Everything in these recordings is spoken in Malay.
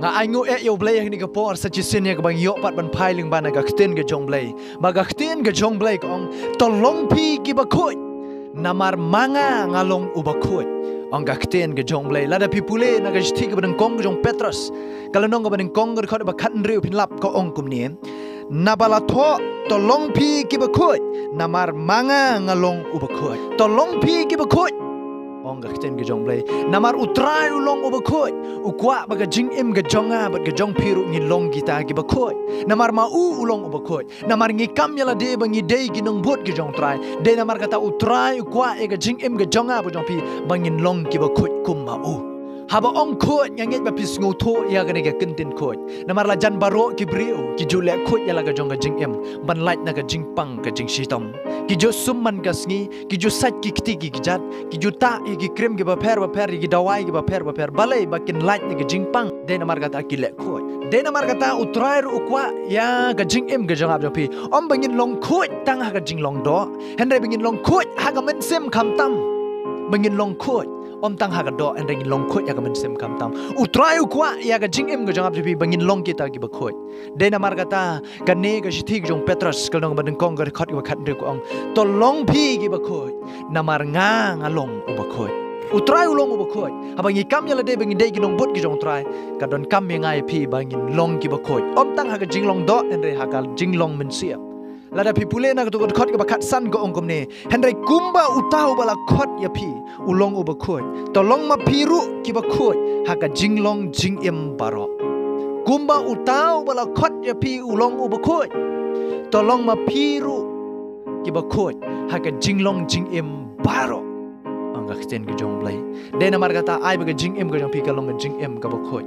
nga aingu yo blay ni ka por sa chisin ya bang yo pat ban phai ling ban ga khten ga jong blay ba ga khten ga jong blay kong to long phi ki ba khoi namar manga ngalong u ba khoi ong ga khten ga jong blay la da pipule na ga sthi ga ban kong ga jong Petrus kalanong ga ban kong ga khot ba khan riu phin lap ko ong kum ni nabala tho to long phi ki ba khoi namar manga ngalong u ba khoi to long phi ki ba khoi ong ga khten ga jong blay namar utrai ulong u ba khoi ukwa ba ga jing im ga jonga ba ga jong phiru ni long gita gi ba khoi namar ma u ulong u ba khoi namar ngi kam yala de ba ngi de gi nong bot gi jong trai de namar kata utrai ukwa e ga jing im ga jonga ba jong phi ba ngin long gi ba khoi kum ma u haba ong khoi nyanget ba pis ngo tho ya ga ne ga kintin khoi namar la jan baro ki brio ki jule khoi yala ga jong ga jing im ban light na ga jing pang ga jing shitom ki jo summan ga sngi ki jo sat ki kti ki jat ki jo ta ki krem ki ba pher ki dawai ki ba pher balai ba kin light na ga jing pang de namar ga ta ki le khoi de namar ga ta utrai ru ukwa ya ga jing im ga jong ab jo phi om bangin long khoi tang ha ga jing long do henre bangin long khoi ha ga men sem kham tam bangin long khoi om tang ha ga do en ring long khoi ya ga men sem kam tam utrai ukwa ya ga jing im ga jong ab bi bangin long ki ta ki ba khoi de na mar ga ta ga ne ga shi jong Petrus kal nong ba ding kong ga khot ga khat ri ko ong to long phi ki ba khoi na mar nga long u ba khoi utrai ulong u ba khoi abangi kam ya la de bangin de ki nong bot ki jong trai ka don kam me ngai phi bangin long ki ba khoi om tang ha ga jing long do en re ha ga jing long men siap lada pipule na tu khot ke bakat san ko ongkom ne henry kumba utau bala khot ya phi ulong uba khoi to long ma phiru ki ba khoi ha ka jinglong jing em baro kumba utau bala khot ya phi ulong uba khoi to long ma phiru ki ba khoi ha ka jinglong jing em baro anga khten ki jong blai de na margata ai ba jing em ga jong phi ka long jing em ka ba khoi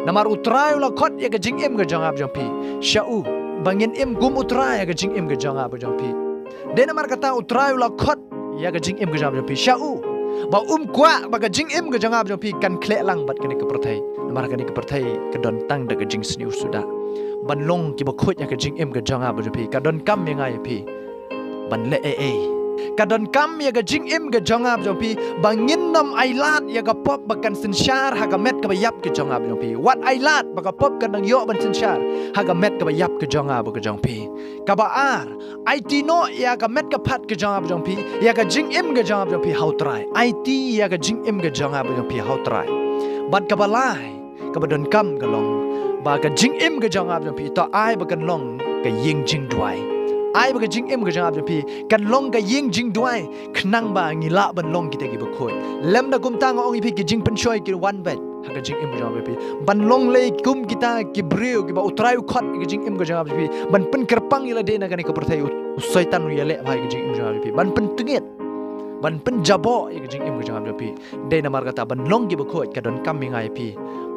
namar utrai la khot ya ka jing em ga jong ab jong phi shau bangin im gum utrai ya ga jing im ga jong ab jong phi de na margata utrai la khot ya ga jing im ga jong phi shau ba kwa ba ga jing im ga jong ab jong phi kan khle lang bat kan ka prathai namar kan ka prathai ka don tang da ga jing sniu suda ban long ki ba khot ya ga jing im ga jong ab jong phi ka don kam me ngai phi ban le e kadon kam ya ga jing im ga jong ab jong pi bangin nam ailat ya ga pop bakan sin shar ha ga met ka yap ga jong ab jong pi wat ailat ba ga pop kan nang yo ban sin shar ha ga met ka yap ga jong ab ga jong pi ka ba ar it no ya ga met ka phat ga jong ab jong pi ya ga jing im ga jong ab jong pi how try it ya ga jing im ga jong ab jong pi how try bat ka ba lai ka ba don kam ga long ba ga jing im ga jong ab jong pi to ai ba kan long ka ying jing dwai ai ba ga jing im ga jang ab pi kan long ga ying jing duai khnang ba ngi la ban long ki te gi ba khoi lem da kum tang ong i pi ki jing pen choi ki one bet ha ga jing im ga jang ab pi ban long le kum kita ki breu ki ba utrai khot ki jing im ga jang ab pi ban pen kerpang ila de na ga ni ka perthai usaitan ya le ba ki jing im ga jang ab pi ban pen tengit ban pen jabo ki jing im ga jang ab pi de na mar kata ban long ki ba khoi ka don kam mi ngai pi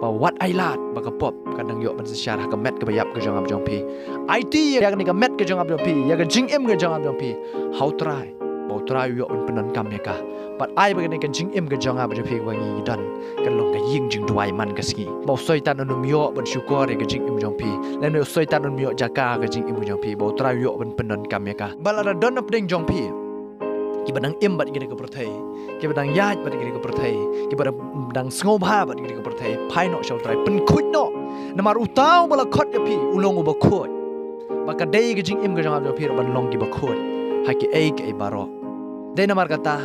ba wat ailat ba ka pop kadang yo ban sesyar ha ka met ka bayap ka jong ab jong pi IT ya ka ni ka met ka jong ab jong pi ya ka jing em ka jong ab jong pi how try ba try yo ban penan kam ya ka but ai ba ni ka jing em ka jong ab jong pi ba ngi dan kan long ka ying jing duai man ka ski ba soitan anu myo ban syukur ya ka jing em jong pi lan no soitan anu myo jaka ka jing em jong pi ba try yo ban penan kam ya ka bala don up ding jong pi ki badang im bat gini ka perthai ki badang yaj bat gini ka perthai ki badang sngo bha bat gini ka perthai phai no shau trai pen khut no namar utau bala khot ya pi ulong ba khot ba ka dei ga jing im ga jang pi ban long ki ba khot ha ki ei ke baro de namar kata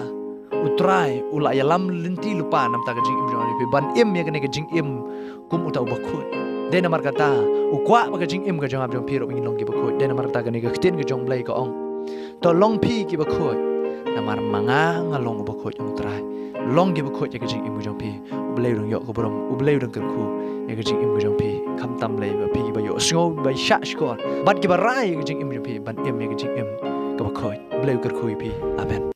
utrai ula ya lam linti lupa nam ta ga jing im jang pi ban im ya ga jing im kum utau ba khot de namar kata ukwa ba ga jing im ga jang pi ro long ki ba khot de namar kata ga ni ga khten ga jong blai ka ong to long pi ki ba khot namar manga ngalong ba khoi ong trai long gi ba khoi ya ga jing im jong pi ublei rong yo ko brom ublei rong ker khu ya ga jing im jong pi kham tam lei ba pi ba yo sngo ba sha skor bat gi ba rai ga jing im jong pi ban im ya ga jing im ka ba khoi ublei ker khu pi amen